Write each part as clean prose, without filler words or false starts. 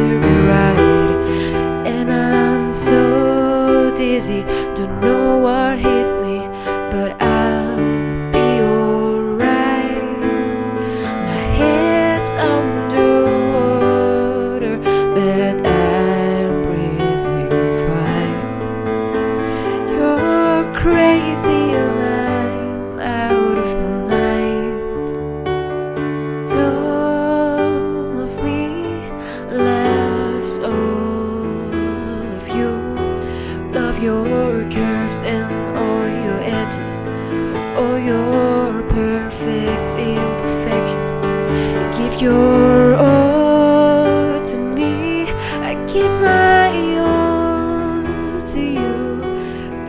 to be right. And I'm so dizzy, don't know what hit me, but I'll be alright. My head's underwater, but I'm breathing fine. You're crazy and I'm out of my mind. All of me loves all of you. Love your curves and all your edges, all your perfect imperfections. Give your all to me, I give my all to you.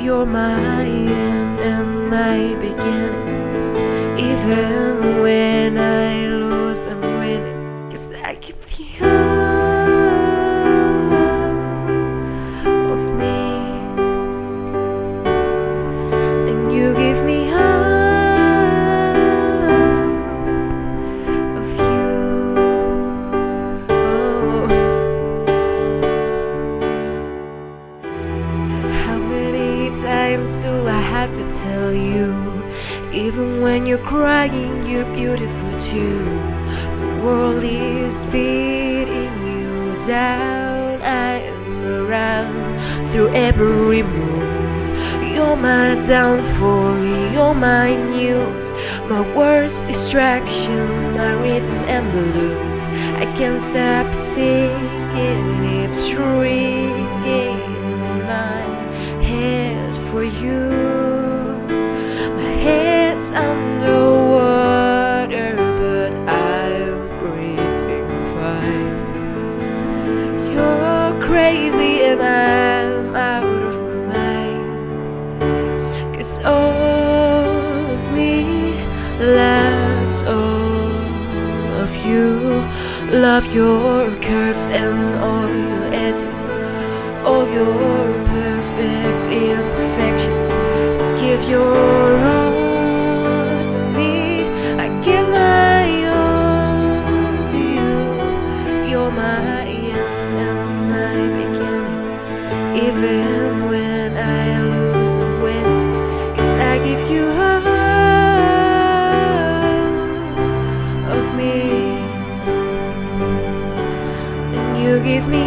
You're my end and my beginning. Even when I lose, I'm winning. 'Cause I give you all of me, and you give me all of you. Oh. How many times do I have to tell you? Even when you're crying, you're beautiful too. The world is beating you down. I am around through every move. You're my downfall, you're my news, my worst distraction, my rhythm and blues. I can't stop singing, it's ringing in my head for you. Head's underwater, but I'm breathing fine. You're crazy and I'm out of my mind. 'Cause all of me loves all of you. Love your curves and all your edges, all your perfect imperfections. Give your all to me, I give my all to you. You're my end and my beginning. Even when I lose, I'm winning. 'Cause I give you all of me, and you give me